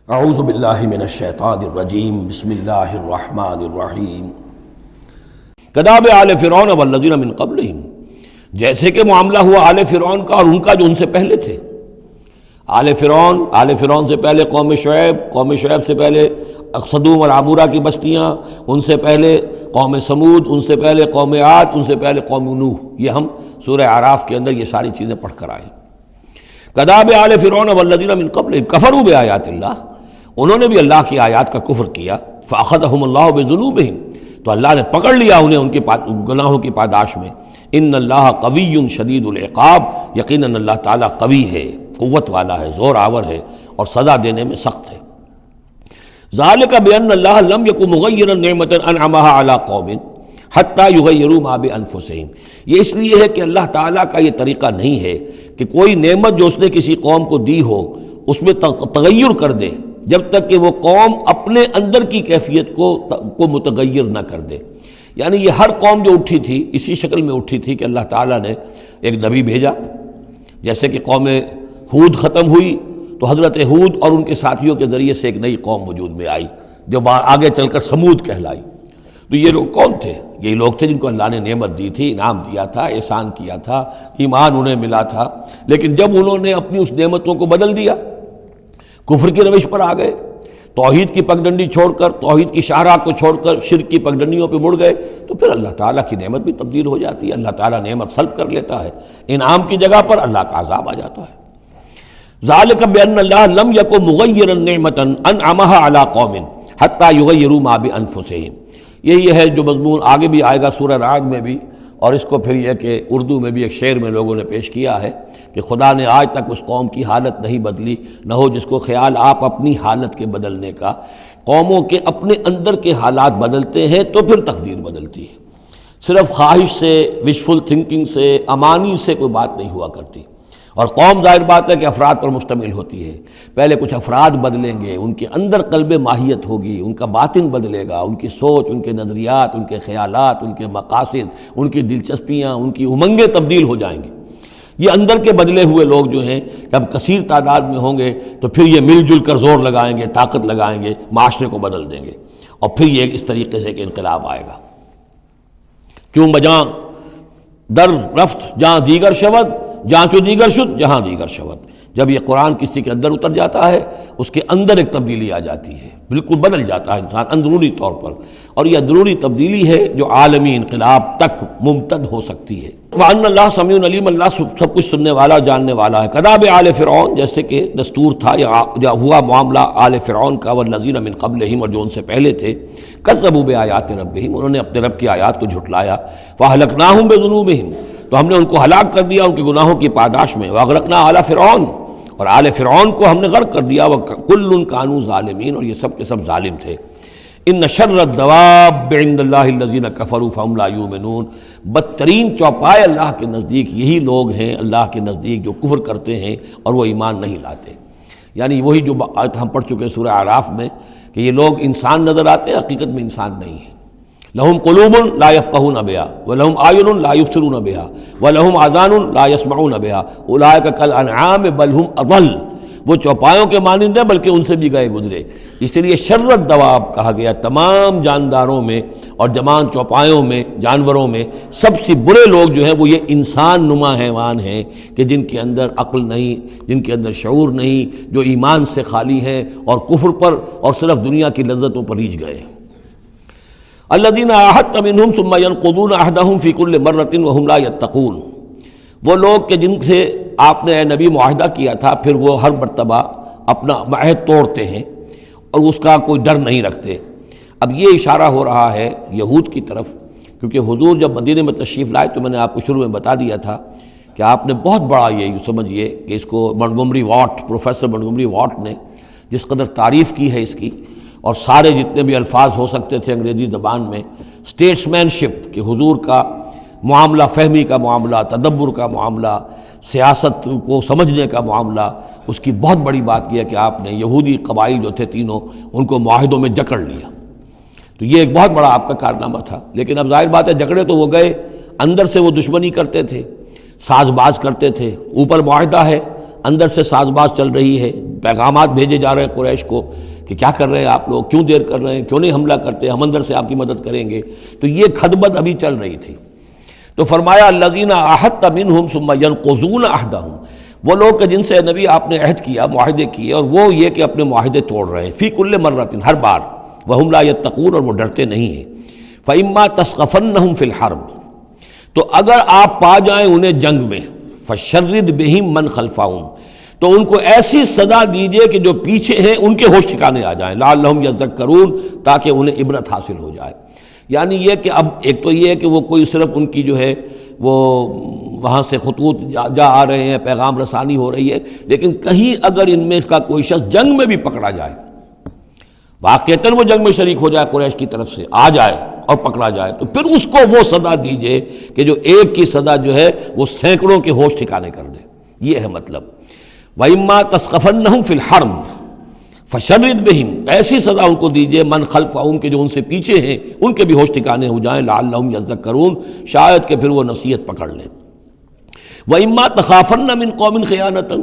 اعوذ باللہ من الشیطان الرجیم بسم اللہ الرحمن الرحیم کداب آل فرعون والذین من قبلہم، جیسے کہ معاملہ ہوا آل فرعون کا اور ان کا جو ان سے پہلے تھے۔ آل فرعون سے پہلے قوم شعیب سے پہلے صدوم اور عمورہ کی بستیاں، ان سے پہلے قوم سمود، ان سے پہلے قوم عاد، ان سے پہلے قوم نوح۔ یہ ہم سورہ اعراف کے اندر یہ ساری چیزیں پڑھ کر آئے۔ کداب آل فرعون والذین من قبلہم کفروا بآیات اللہ، انہوں نے بھی اللہ کی آیات کا کفر کیا۔ فأخذہم اللہ بذنوبہم، تو اللہ نے پکڑ لیا انہیں ان کے گناہوں کی پاداش میں۔ ان اللہ قوی شدید العقاب، یقیناً اللہ تعالیٰ قوی ہے، قوت والا ہے، زور آور ہے اور سزا دینے میں سخت ہے۔ ذالک بأن اللہ لم یکن مغیرا نعمۃ انعمها علی قوم حتی یغیروا ما بانفسہم، یہ اس لیے ہے کہ اللہ تعالیٰ کا یہ طریقہ نہیں ہے کہ کوئی نعمت جو اس نے کسی قوم کو دی ہو اس میں تغیر کر دے جب تک کہ وہ قوم اپنے اندر کی کیفیت کو متغیر نہ کر دے۔ یعنی یہ ہر قوم جو اٹھی تھی اسی شکل میں اٹھی تھی کہ اللہ تعالیٰ نے ایک نبی بھیجا، جیسے کہ قوم ہود ختم ہوئی تو حضرت ہود اور ان کے ساتھیوں کے ذریعے سے ایک نئی قوم وجود میں آئی جو آگے چل کر سمود کہلائی۔ تو یہ لوگ کون تھے؟ یہی لوگ تھے جن کو اللہ نے نعمت دی تھی، انعام دیا تھا، احسان کیا تھا، ایمان انہیں ملا تھا، لیکن جب انہوں نے اپنی اس نعمتوں کو بدل دیا، کفر کی روش پر آ گئے، توحید کی پگڈنڈی چھوڑ کر، توحید کی شاہراہ کو چھوڑ کر شرک کی پگڈنڈیوں پہ مڑ گئے، تو پھر اللہ تعالیٰ کی نعمت بھی تبدیل ہو جاتی ہے، اللہ تعالیٰ نعمت سلب کر لیتا ہے، انعام کی جگہ پر اللہ کا عذاب آ جاتا ہے۔ ذالک بأن اللہ لم یکن مغیرا نعمۃ انعمها علی قوم حتی یغیروا ما بانفسہم، یہی ہے جو مضمون آگے بھی آئے گا سورہ رعد میں بھی، اور اس کو پھر یہ کہ اردو میں بھی ایک شعر میں لوگوں نے پیش کیا ہے کہ خدا نے آج تک اس قوم کی حالت نہیں بدلی، نہ ہو جس کو خیال آپ اپنی حالت کے بدلنے کا۔ قوموں کے اپنے اندر کے حالات بدلتے ہیں تو پھر تقدیر بدلتی ہے، صرف خواہش سے، وشفل تھنکنگ سے، امانی سے کوئی بات نہیں ہوا کرتی۔ اور قوم ظاہر بات ہے کہ افراد پر مشتمل ہوتی ہے، پہلے کچھ افراد بدلیں گے، ان کے اندر قلب ماہیت ہوگی، ان کا باطن بدلے گا، ان کی سوچ، ان کے نظریات، ان کے خیالات، ان کے مقاصد، ان کی دلچسپیاں، ان کی امنگیں تبدیل ہو جائیں گی۔ یہ اندر کے بدلے ہوئے لوگ جو ہیں جب کثیر تعداد میں ہوں گے تو پھر یہ مل جل کر زور لگائیں گے، طاقت لگائیں گے، معاشرے کو بدل دیں گے، اور پھر یہ اس طریقے سے کہ انقلاب آئے گا۔ چون بجاں در رفت جہاں دیگر شود، جہاں چو دیگر شد جہاں دیگر شود، جب یہ قرآن کسی کے اندر اتر جاتا ہے اس کے اندر ایک تبدیلی آ جاتی ہے، بالکل بدل جاتا ہے انسان اندرونی طور پر، اور یہ اندرونی تبدیلی ہے جو عالمی انقلاب تک ممتد ہو سکتی ہے۔ وَأَنَّ اللَّهَ سَمِيعٌ عَلِيمٌ، اللہ سب کچھ سننے والا، جاننے والا ہے۔ کداب آل فرعون، جیسے کہ دستور تھا یا ہوا معاملہ آل فرعون کا، والذین من قبلہم، اور جو ان سے پہلے تھے، کذبوا بآیات ربہم، انہوں نے اپنے رب کی آیات کو جھٹلایا، فأہلکناہم بذنوبہم، تو ہم نے ان کو ہلاک کر دیا ان کے گناہوں کی پاداش میں، واغرقنا آل فرعون، اور آل فرعون کو ہم نے غرق کر دیا، وکل کانوا ظالمین، اور یہ سب کے سب ظالم تھے۔ ان شر الدواب عند اللہ الذین کفروا فہم لا یؤمنون، بدترین چوپائے اللہ کے نزدیک یہی لوگ ہیں، اللہ کے نزدیک جو کفر کرتے ہیں اور وہ ایمان نہیں لاتے۔ یعنی وہی جو آیت ہم پڑھ چکے ہیں سورہ اعراف میں کہ یہ لوگ انسان نظر آتے ہیں، حقیقت میں انسان نہیں ہیں۔ لہم قلوب لا یفقہون بہا ولہم اعین لا یبصرون بہا ولہم آذان لا یسمعون بہا اولئک کالانعام بل ہم اضل، وہ چوپایوں کے مانند ہیں بلکہ ان سے بھی گئے گزرے۔ اس لیے شر الدواب کہا گیا، تمام جانداروں میں اور جمان چوپایوں میں، جانوروں میں سب سے برے لوگ جو ہیں وہ یہ انسان نما حیوان ہیں کہ جن کے اندر عقل نہیں، جن کے اندر شعور نہیں، جو ایمان سے خالی ہیں اور کفر پر اور صرف دنیا کی لذتوں پر ریجھ گئے ہیں۔ الذین عاہدت منہم ثم ینقضون عہدہم فی کل مرۃ وہم لا یتقون، وہ لوگ کہ جن سے آپ نے اے نبی معاہدہ کیا تھا پھر وہ ہر مرتبہ اپنا عہد توڑتے ہیں اور اس کا کوئی ڈر نہیں رکھتے۔ اب یہ اشارہ ہو رہا ہے یہود کی طرف، کیونکہ حضور جب مدینے میں تشریف لائے تو میں نے آپ کو شروع میں بتا دیا تھا کہ آپ نے بہت بڑا یہ سمجھیے کہ اس کو Montgomery what, professor Montgomery what نے جس قدر تعریف کی ہے اس کی، اور سارے جتنے بھی الفاظ ہو سکتے تھے انگریزی زبان میں، اسٹیٹس مین شپ کہ حضور کا معاملہ، فہمی کا معاملہ، تدبر کا معاملہ، سیاست کو سمجھنے کا معاملہ، اس کی بہت بڑی بات یہ ہے کہ آپ نے یہودی قبائل جو تھے تینوں ان کو معاہدوں میں جکڑ لیا۔ تو یہ ایک بہت بڑا آپ کا کارنامہ تھا، لیکن اب ظاہر بات ہے جکڑے تو وہ گئے، اندر سے وہ دشمنی کرتے تھے، ساز باز کرتے تھے۔ اوپر معاہدہ ہے، اندر سے ساز باز چل رہی ہے، پیغامات بھیجے جا رہے ہیں قریش کو کہ کیا کر رہے ہیں آپ لوگ، کیوں دیر کر رہے ہیں، کیوں نہیں حملہ کرتے، ہم اندر سے آپ کی مدد کریں گے. تو یہ خدمت ابھی چل رہی تھی. تو فرمایا الذین عاہدت منہم ثم ینقضون عہدہم، وہ لوگ کہ جن سے نبی آپ نے عہد کیا، معاہدے کیے، اور وہ یہ کہ اپنے معاہدے توڑ رہے ہیں، فی کل مرۃ، ہر بار، وہم لا یتقون، اور وہ ڈرتے نہیں ہیں. فإما تثقفنہم فی الحرب، تو اگر آپ پا جائیں انہیں جنگ میں، فشرد بہم من خلفہم، تو ان کو ایسی صدا دیجئے کہ جو پیچھے ہیں ان کے ہوش ٹھکانے آ جائیں، لعلہم یذکرون، تاکہ انہیں عبرت حاصل ہو جائے. یعنی یہ کہ اب ایک تو یہ ہے کہ وہ کوئی صرف ان کی جو ہے وہ وہاں سے خطوط جا آ رہے ہیں، پیغام رسانی ہو رہی ہے، لیکن کہیں اگر ان میں کا کوئی شخص جنگ میں بھی پکڑا جائے، واقعتاً وہ جنگ میں شریک ہو جائے، قریش کی طرف سے آ جائے اور پکڑا جائے، تو پھر اس کو وہ صدا دیجئے کہ جو ایک کی صدا جو ہے وہ سینکڑوں کے ہوش ٹھکانے کر دے. یہ ہے مطلب. وَإِمَّا تَثْقَفَنَّهُمْ فِي الْحَرْبِ فَشَرِّدْ بِهِمْ، ایسی صدا ان کو دیجئے من خلفہم کہ جو ان سے پیچھے ہیں ان کے بھی ہوش ٹھکانے ہو جائیں، لعلہم یذکرون، شاید کہ پھر وہ نصیحت پکڑ لیں. وَإِمَّا تَخَافَنَّ مِنْ قَوْمٍ خِيَانَةً،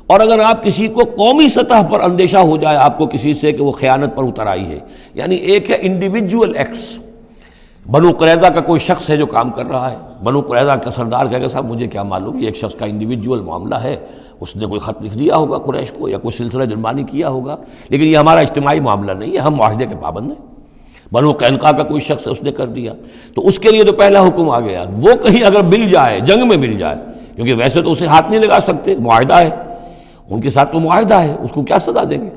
اور اگر آپ کسی کو قومی سطح پر اندیشہ ہو جائے آپ کو کسی سے کہ وہ خیانت پر اتر آئی ہے، یعنی ایک ہے انڈیویجول ایکٹس، بنو قریظہ کا کوئی شخص ہے جو کام کر رہا ہے، بنو قریظہ کا سردار کہے گا صاحب مجھے کیا معلوم، یہ ایک شخص کا انڈیویجول معاملہ ہے، اس نے کوئی خط لکھ دیا ہوگا قریش کو یا کوئی سلسلہ جرمانی کیا ہوگا، لیکن یہ ہمارا اجتماعی معاملہ نہیں ہے، ہم معاہدے کے پابند ہیں. بنو قینقاع کا کوئی شخص ہے، اس نے کر دیا، تو اس کے لیے تو پہلا حکم آ گیا. وہ کہیں اگر مل جائے، جنگ میں مل جائے، کیونکہ ویسے تو اسے ہاتھ نہیں لگا سکتے، معاہدہ ہے ان کے ساتھ، تو معاہدہ ہے، اس کو کیا سزا دیں گے،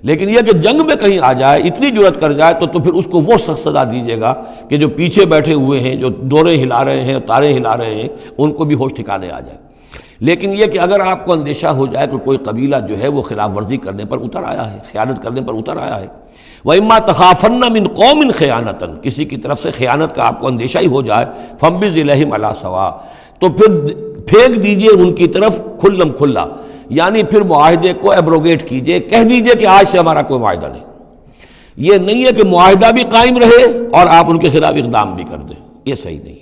لیکن یہ کہ جنگ میں کہیں آ جائے، اتنی جرأت کر جائے، تو پھر اس کو وہ سخت سزا دیجیے گا کہ جو پیچھے بیٹھے ہوئے ہیں، جو ڈورے ہلا رہے ہیں، تارے ہلا رہے ہیں، ان کو بھی ہوش ٹھکانے آ جائے. لیکن یہ کہ اگر آپ کو اندیشہ ہو جائے کہ کوئی قبیلہ جو ہے وہ خلاف ورزی کرنے پر اتر آیا ہے، خیانت کرنے پر اتر آیا ہے، وَإِمَّا تَخَافَنَّ مِنْ قَوْمٍ خِيَانَةً، کسی کی طرف سے خیانت کا آپ کو اندیشہ ہی ہو جائے، فَانبِذْ إِلَيْهِمْ عَلَىٰ سَوَاءٍ، تو پھر پھینک دیجئے ان کی طرف کھلم کھلا، یعنی پھر معاہدے کو ایبروگیٹ کیجئے، کہہ دیجئے کہ آج سے ہمارا کوئی معاہدہ نہیں. یہ نہیں ہے کہ معاہدہ بھی قائم رہے اور آپ ان کے خلاف اقدام بھی کر دیں، یہ صحیح نہیں.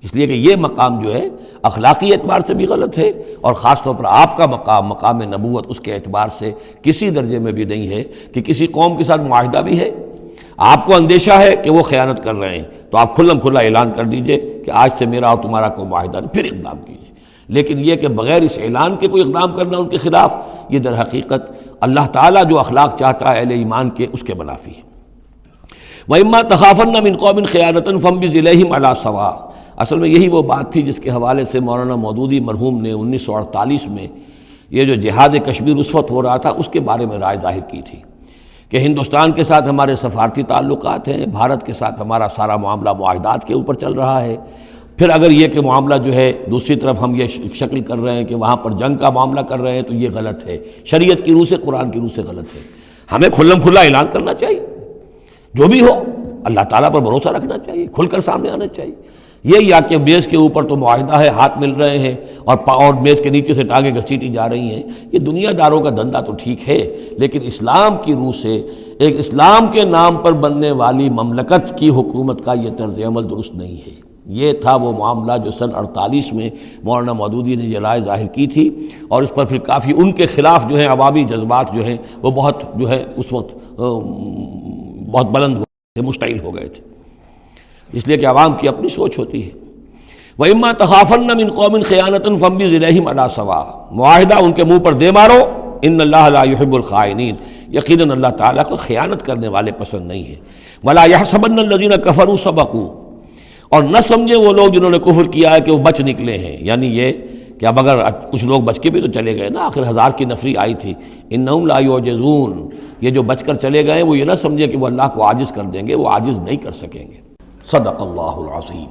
اس لیے کہ یہ مقام جو ہے اخلاقی اعتبار سے بھی غلط ہے، اور خاص طور پر آپ کا مقام، مقام نبوت، اس کے اعتبار سے کسی درجے میں بھی نہیں ہے کہ کسی قوم کے ساتھ معاہدہ بھی ہے، آپ کو اندیشہ ہے کہ وہ خیانت کر رہے ہیں، تو آپ کھلم کھلا اعلان کر دیجئے کہ آج سے میرا اور تمہارا کوئی معاہدہ نہیں، پھر اقدام کیجئے. لیکن یہ کہ بغیر اس اعلان کے کوئی اقدام کرنا ان کے خلاف، یہ در حقیقت اللہ تعالیٰ جو اخلاق چاہتا ہے اہل ایمان کے، اس کے منافی ہے. وَإِمَّا تَخَافَنَّ مِنْ قَوْمٍ خِيَانَةً فَانبِذْ إِلَيْهِمْ عَلَىٰ سَوَاءٍ. اصل میں یہی وہ بات تھی جس کے حوالے سے مولانا مودودی مرحوم نے 1948 میں یہ جو جہاد کشمیر اس وقت ہو رہا تھا اس کے بارے میں رائے ظاہر کی تھی کہ ہندوستان کے ساتھ ہمارے سفارتی تعلقات ہیں، بھارت کے ساتھ ہمارا سارا معاملہ معاہدات کے اوپر چل رہا ہے، پھر اگر یہ کہ معاملہ جو ہے دوسری طرف ہم یہ شکل کر رہے ہیں کہ وہاں پر جنگ کا معاملہ کر رہے ہیں، تو یہ غلط ہے، شریعت کی روح سے، قرآن کی روح سے غلط ہے. ہمیں کھلم کھلا اعلان کرنا چاہیے، جو بھی ہو اللہ تعالیٰ پر بھروسہ رکھنا چاہیے، کھل کر سامنے آنا چاہیے. یہ یا کہ میز کے اوپر تو معاہدہ ہے، ہاتھ مل رہے ہیں اور میز کے نیچے سے ٹانگیں گھسیٹی جا رہی ہیں، یہ دنیا داروں کا دھندا تو ٹھیک ہے، لیکن اسلام کی روح سے ایک اسلام کے نام پر بننے والی مملکت کی حکومت کا یہ طرز عمل درست نہیں ہے. یہ تھا وہ معاملہ جو سن 48 میں مولانا مودودی نے یہ رائے ظاہر کی تھی، اور اس پر پھر کافی ان کے خلاف جو ہیں عوامی جذبات جو ہیں وہ بہت جو ہے اس وقت بہت بلند ہو گئے تھے، مشتعل ہو گئے تھے، اس لیے کہ عوام کی اپنی سوچ ہوتی ہے. وَإِمَّا تَخَافَنَّ مِنْ قَوْمٍ خِيَانَةً فَانبِذْ إِلَيْهِمْ عَلَىٰ سَوَاءٍ، معاہدہ ان کے منہ پر دے مارو، ان اللہ لا يحب الخائنین، یقیناً اللہ تعالیٰ کو خیانت کرنے والے پسند نہیں ہے. وَلَا يَحْسَبَنَّ الَّذِينَ كَفَرُوا سَبَقُوا، اور نہ سمجھے وہ لوگ جنہوں نے کفر کیا ہے کہ وہ بچ نکلے ہیں، یعنی یہ کہ اب اگر کچھ لوگ بچ کے بھی تو چلے گئے نا، آخر 1000 کی نفری آئی تھی. انہم لا یعجزون، یہ جو بچ کر چلے گئے وہ یہ نہ سمجھے کہ وہ اللہ کو عاجز کر دیں گے، وہ عاجز نہیں کر سکیں گے. صدق اللہ العظیم.